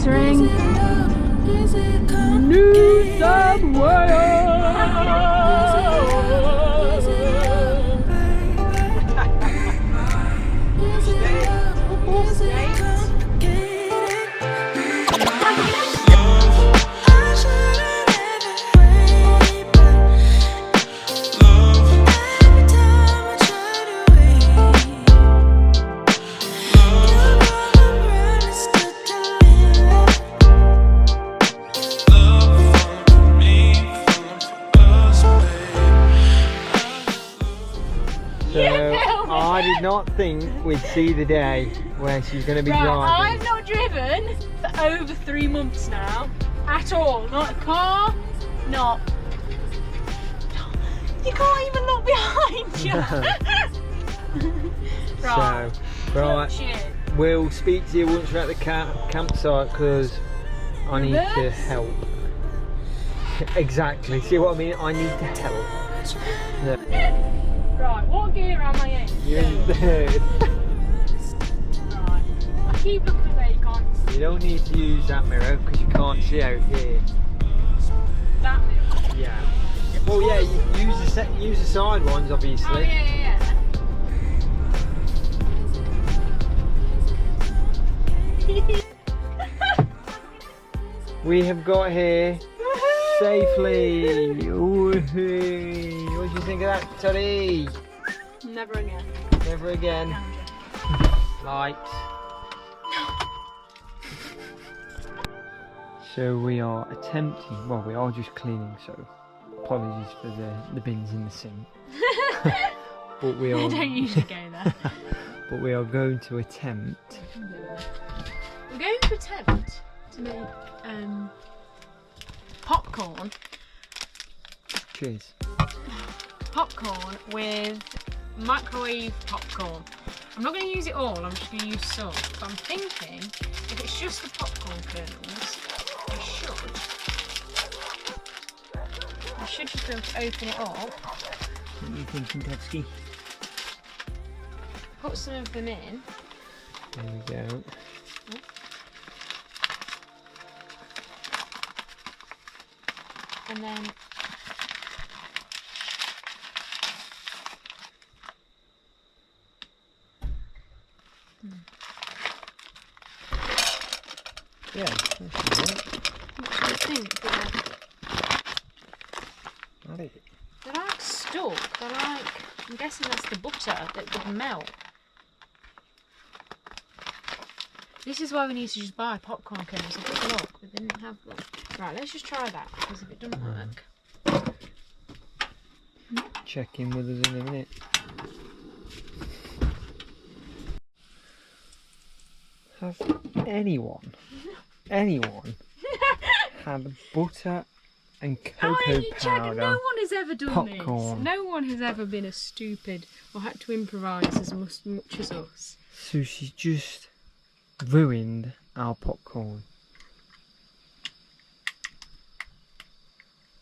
entering New South Wales. I did not think we'd see the day where she's going to be driving. I've not driven for over 3 months now, at all. Not a car, not. You can't even look behind you. Right. So, right, we'll speak to you once we're at the campsite because I need to help. Exactly. See what I mean? I need to help. Yeah. Right, what gear am I in? You're in third. Right. I keep looking where you can't see. You don't need to use that mirror because you can't see out here. That mirror? Yeah. Well, yeah, you use the side ones, obviously. Oh, yeah. We have got here safely. Woohoo! What do you think of that, Toddy? Never again. Never again. Lights. So we are attempting, well, we are just cleaning, so apologies for the bins in the sink. But we are. I don't usually go there. But we are going to attempt. We're going to attempt to make popcorn. Cheers. Popcorn with microwave popcorn. I'm not going to use it all, I'm just going to use some. But I'm thinking if it's just the popcorn kernels, I should just be able to open it up. What are you thinking, Tedski? Put some of them in. There we go. And then yeah, that's right. what do you think? They're like stuck. They're like, I'm guessing that's the butter that would melt. This is why we need to just buy popcorn kernels. I took a look, we didn't have them. Right, let's just try that, because if it doesn't work. Check in with us in a minute. Has anyone had butter and cocoa powder? No one has ever done popcorn. this. No one has ever been as stupid or had to improvise as much as us. So she's just ruined our popcorn.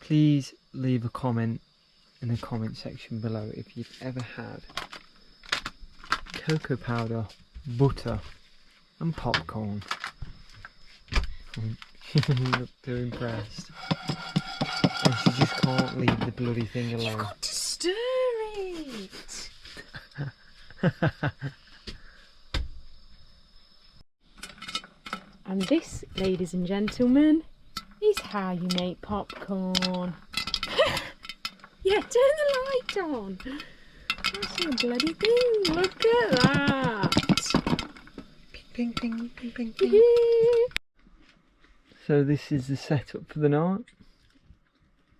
Please leave a comment in the comment section below if you've ever had cocoa powder, butter and popcorn. She doesn't look too impressed. And she just can't leave the bloody thing alone. You've got to stir it! And this, ladies and gentlemen, is how you make popcorn. Yeah, turn the light on. That's your bloody thing. Look at that. Ping, ping, ping, ping, ping. So this is the setup for the night.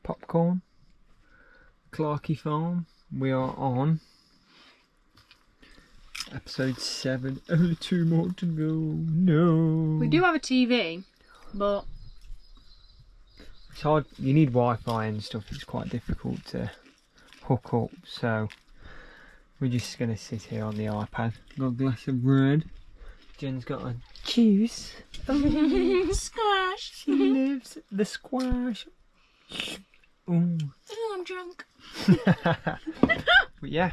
Popcorn. Clarkey Farm. We are on episode 7. Only 2 more to go. No. We do have a TV, but it's hard. You need Wi-Fi and stuff. It's quite difficult to hook up. So we're just going to sit here on the iPad. Got a glass of red. Jen's got a juice. squash. She loves the squash. Ooh. Oh, I'm drunk. But yeah,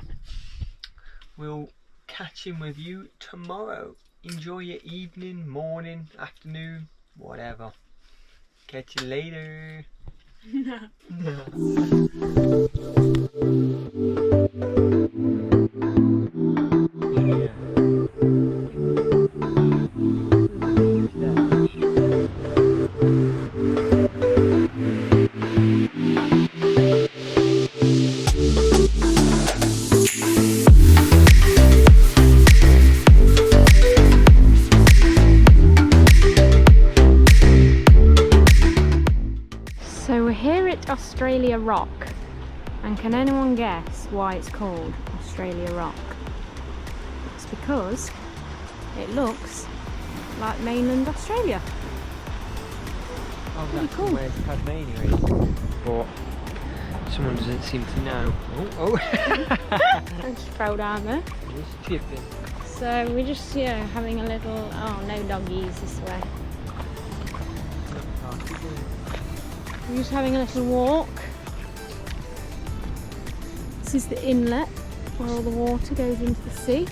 we'll catch in with you tomorrow. Enjoy your evening, morning, afternoon, Whatever. Catch you later. So we're here at Australia Rock, and can anyone guess why it's called Australia Rock? It's because it looks like mainland Australia. Oh, Pretty that's cool. where Tasmania is. But someone doesn't seem to know. Oh, I just fell down there. just chipping. So we're just, having a little, oh, no doggies this way. We're just having a little walk. This is the inlet where all the water goes into the sea.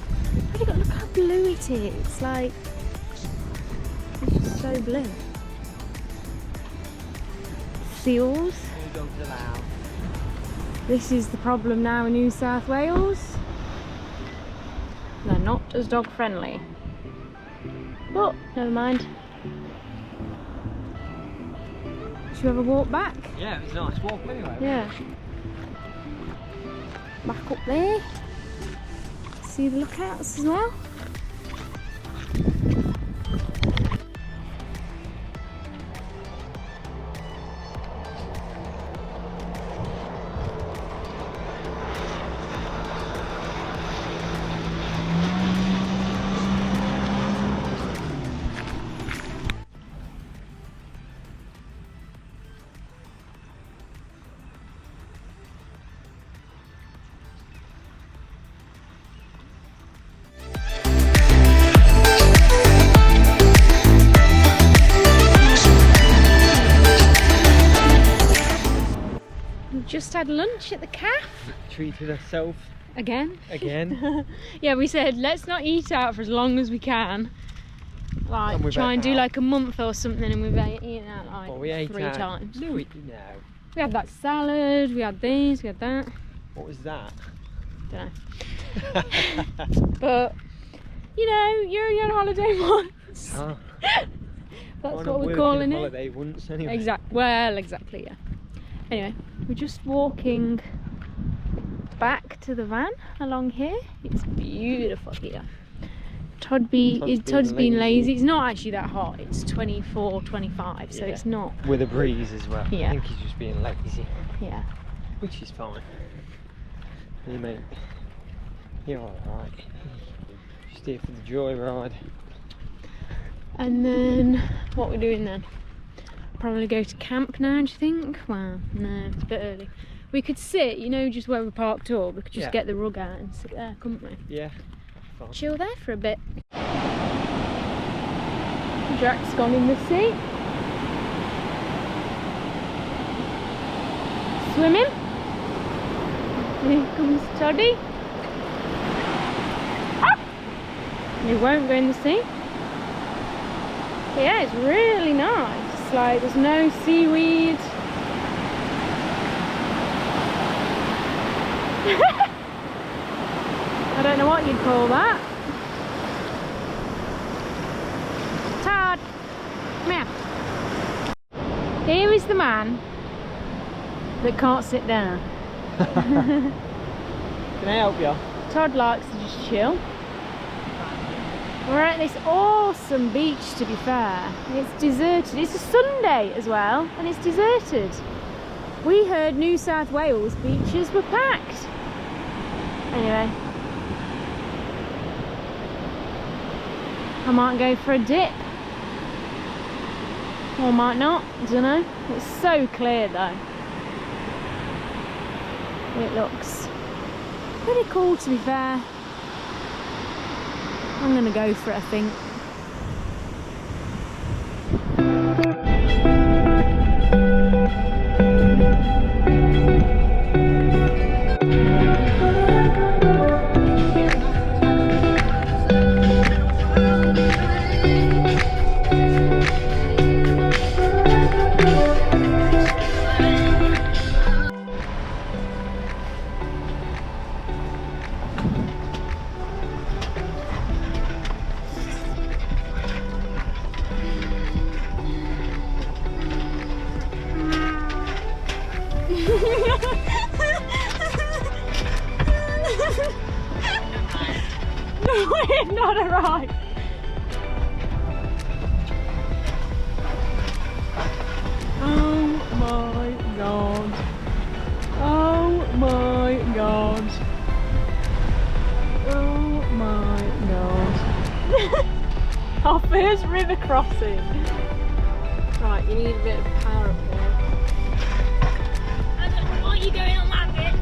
Look how blue it is. It's like, it's just so blue. Seals. All dogs allowed. This is the problem now in New South Wales. They're not as dog friendly. But never mind. Should we have a walk back? Yeah, it was a nice walk anyway. Yeah. Back up there. See the lookouts as well. Just had lunch at the cafe. Treated herself Again. Yeah, we said let's not eat out for as long as we can. Like And try and do out. like a month or something, and we've eaten out like Well, we ate 3 out. times. No, we didn't. No. We had that salad, we had these, we had that. What was that? Don't know. But you're only on holiday once. Oh, That's on a what we're working calling it. holiday once anyway. Exactly, yeah. Anyway, we're just walking back to the van along here. It's beautiful here. Todd's been lazy. It's not actually that hot. It's 24, 25, so Yeah. it's not. With a breeze as well. Yeah. I think he's just being lazy, Yeah. which is fine. Hey mate, you're alright. Just here for the joyride. And then what we're doing then? Probably go to camp now, do you think? Well, no, it's a bit early. We could sit, just where we parked up. We could just Yeah. get the rug out and sit there, couldn't we? Yeah. Fine. Chill there for a bit. Jack's gone in the sea. Swimming. Here comes Toddy. Ah! He won't go in the sea. But yeah, it's really nice. It's like there's no seaweed. I don't know what you'd call that. Todd, come here. Here is the man that can't sit down. Can I help you? Todd likes to just chill. We're at this awesome beach, to be fair. It's deserted. It's a Sunday as well, and it's deserted. We heard New South Wales beaches were packed. Anyway, I might go for a dip. Or might not, I don't know. It's so clear though. It looks pretty cool, to be fair. I'm gonna go for it, I think. We've not arrived. Oh my god. Oh my god. Oh my god. Our first river crossing. Right, you need a bit of power up there. I don't know what you're doing on that bit.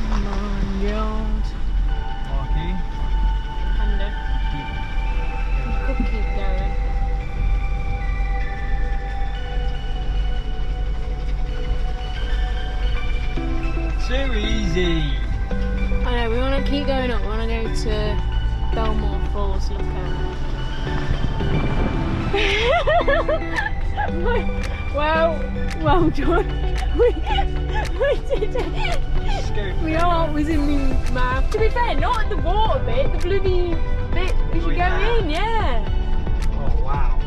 Oh my god. Marky. Panda. You could keep going. Too easy. I know, we want to keep going up. We want to go to Belmore Falls, look at. Well done. We did it. We are was in the mouth. To be fair, not at the water bit, the bloody bit we should go in, yeah. Oh wow.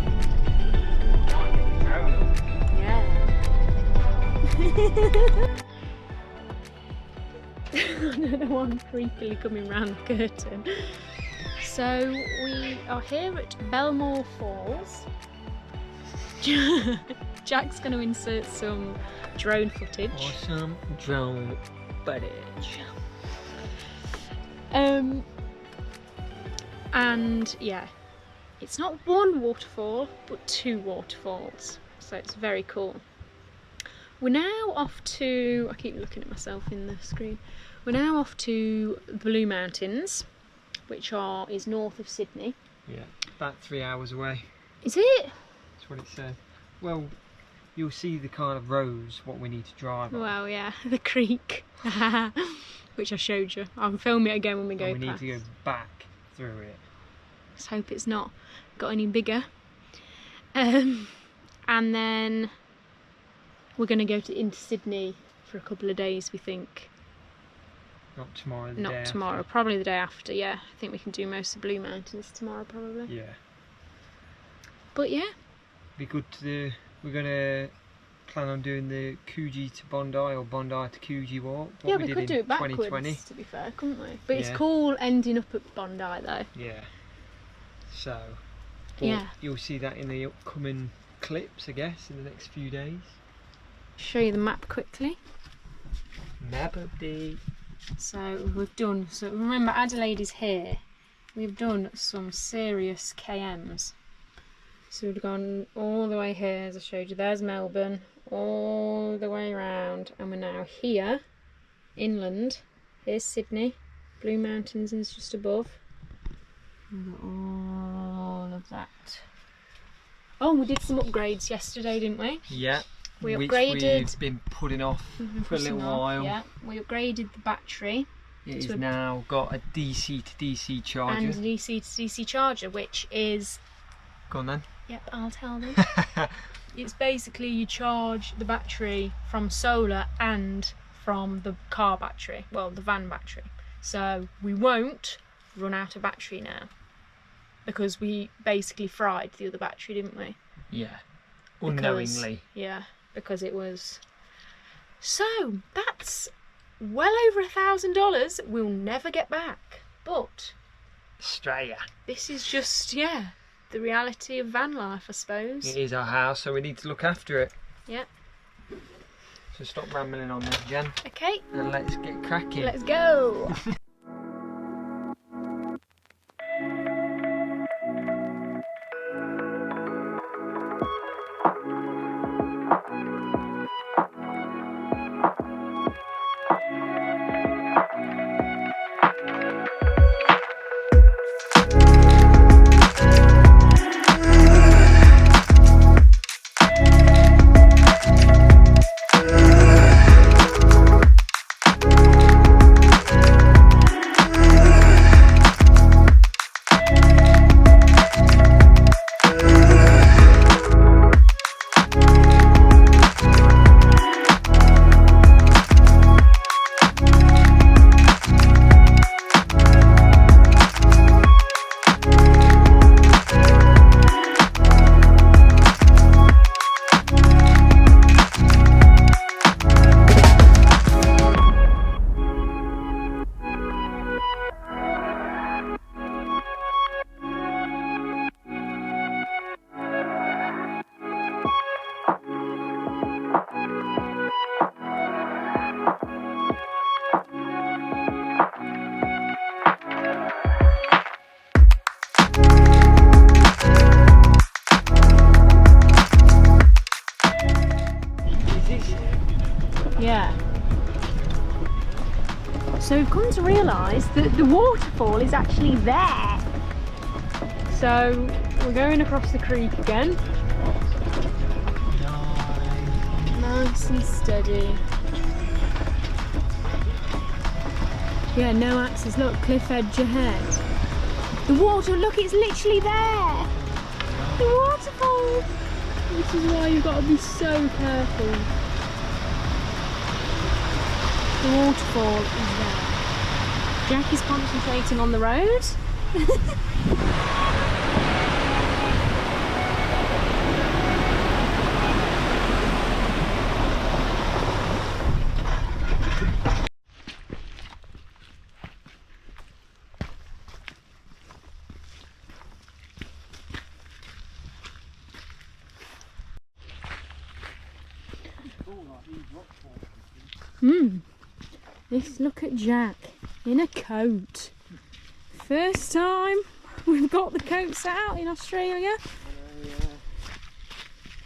Yeah. I don't know why I'm creepily coming round the curtain. So we are here at Belmore Falls. Jack's going to insert some drone footage. Awesome drone footage. And yeah, it's not one waterfall, but two waterfalls. So it's very cool. We're now off to, I keep looking at myself in the screen. We're now off to the Blue Mountains, which is north of Sydney. Yeah, about 3 hours away. Is it? That's what it said. Well, you'll see the kind of roads, what we need to drive on. Well, yeah, the creek, which I showed you. I'll film it again when we go And we past. need to go back through it. Let's hope it's not got any bigger. And then we're going to go into Sydney for a couple of days, we think. Not tomorrow, the day Not tomorrow, after. probably the day after, yeah. I think we can do most of the Blue Mountains tomorrow, probably. Yeah. But yeah. Be good to do. We're going to plan on doing the Coogee to Bondi or Bondi to Coogee walk. What Yeah, we we did could in do it backwards, 2020. to be fair, couldn't we? But it's Yeah. cool ending up at Bondi, though. Yeah. So, Yeah. you'll see that in the upcoming clips, I guess, in the next few days. Show you the map quickly. Map update. So remember Adelaide is here. We've done some serious KMs. So we've gone all the way here, as I showed you. There's Melbourne, all the way around, and we're now here, inland. Here's Sydney. Blue Mountains is just above. We've got all of that. Oh, we did some upgrades yesterday, didn't we? Yeah. We which upgraded. we've been putting off for a little while. Yeah, we upgraded the battery. It has now got a DC to DC charger. And a DC to DC charger, which is... Go on then. Yep, I'll tell them. It's basically you charge the battery from solar and from the car battery, well, the van battery. So we won't run out of battery now, because we basically fried the other battery, didn't we? Yeah. Unknowingly. Yeah, because it was... So, that's well over $1,000 we'll never get back. But Australia. this is just, yeah, the reality of van life, I suppose. It is our house, so we need to look after it. Yeah. So stop rambling on then, Jen, Okay, and let's get cracking. let's go. Yeah. So we've come to realise that the waterfall is actually there. So we're going across the creek again. Nice and steady. Yeah, no axes. Look, cliff edge ahead. The water, look, it's literally there. The waterfall. This is why you've got to be so careful. The waterfall is there. Jack is concentrating on the road. Look at Jack in a coat. First time we've got the coats out in Australia.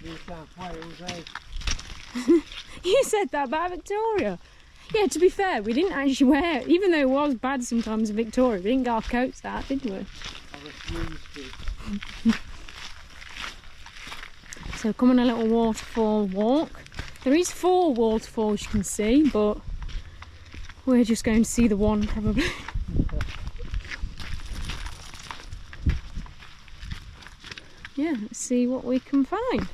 New South Wales, eh? You said that about Victoria. Yeah, to be fair, we didn't actually wear it, even though it was bad sometimes in Victoria. We didn't get our coats out, did we? I refused to. So come on a little waterfall walk. There is 4 waterfalls you can see, but we're just going to see the one probably. Yeah, let's see what we can find.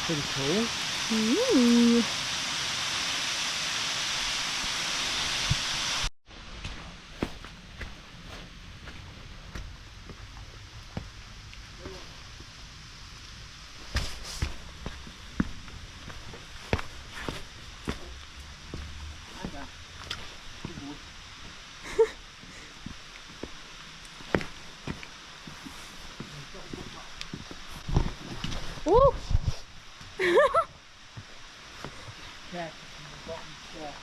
Pretty cool. Ooh. Ooh. Check. Bottom check.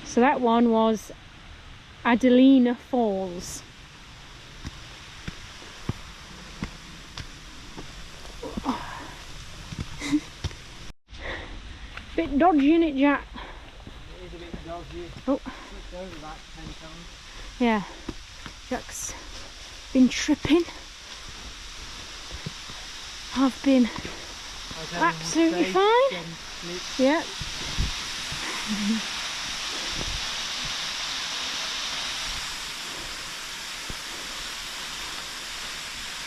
So that one was Adelina Falls. Bit dodgy, isn't it, Jack? It is a bit dodgy. Oh. It's over about 10 tons. Yeah, Jack's been tripping. I've been absolutely fine. Yeah.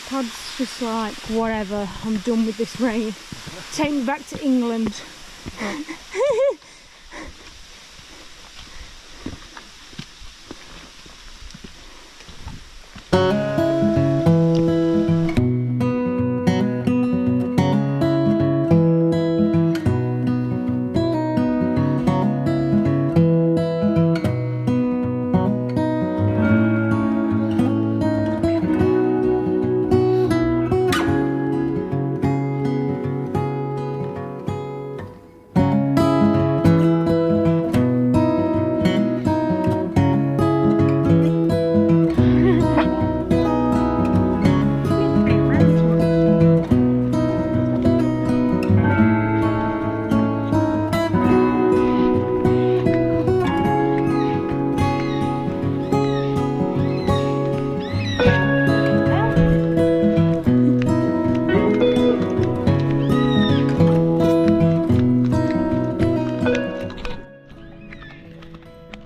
Todd's just like, whatever, I'm done with this rain. Take me back to England.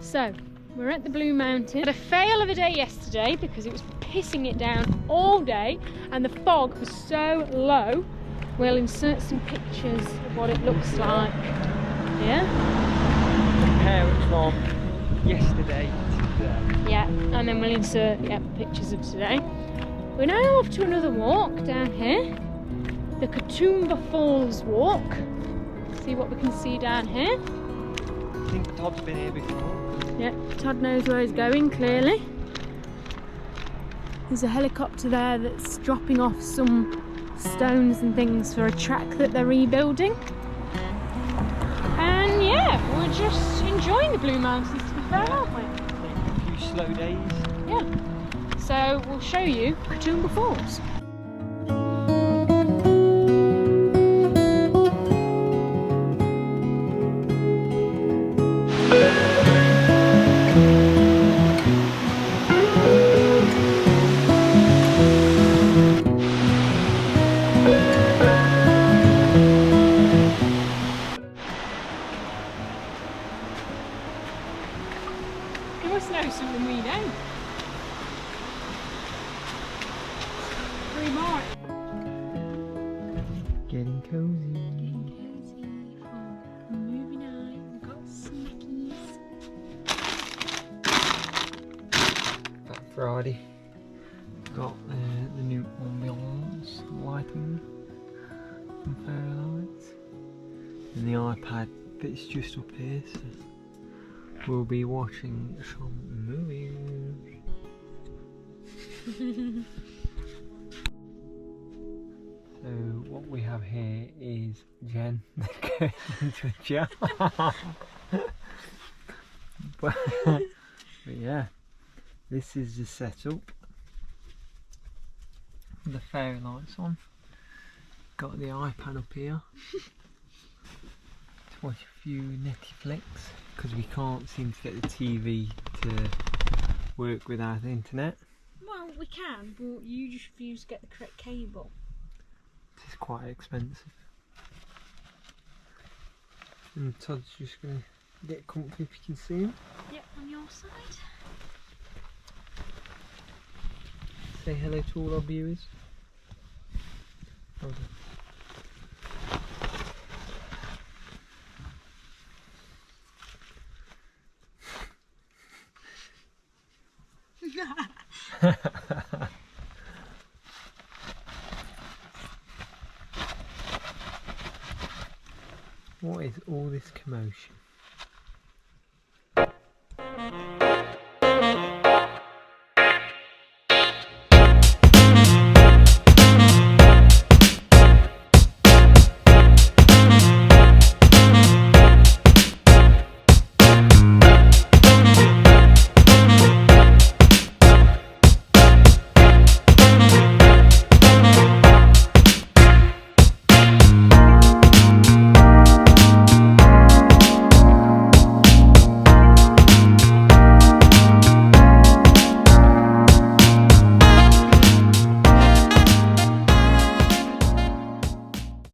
So, we're at the Blue Mountain. Had a fail of a day yesterday. yesterday because it was pissing it down all day and the fog was so low. We'll insert some pictures of what it looks like. Yeah? Compare it from yesterday to today. Yeah, and then we'll insert pictures of today. We're now off to another walk down here. The Katoomba Falls walk. See what we can see down here. I think Todd's been here before. Yeah, Todd knows where he's going, clearly. There's a helicopter there that's dropping off some stones and things for a track that they're rebuilding. And yeah, we're just enjoying the Blue Mountains to be fair, aren't we? A few slow days. Yeah. So we'll show you Katoomba Falls. You must know something we don't. 3 more. Getting cozy. Getting cozy for movie night. We've got snackies. That Friday. Got the new ambience lighting and fairy lights. And the iPad fits just up here, so we'll be watching some movies. So what we have here is Jen going into a jar. but yeah, this is the setup. The fairy lights on. Got the iPad up here to watch a few Netflix because we can't seem to get the TV to work without the internet. Well, we can, but you just refuse to get the correct cable. It's quite expensive. And Todd's just going to get comfy if you can see him. Yep, on your side. Say hello to all our viewers. Hold on. What is all this commotion?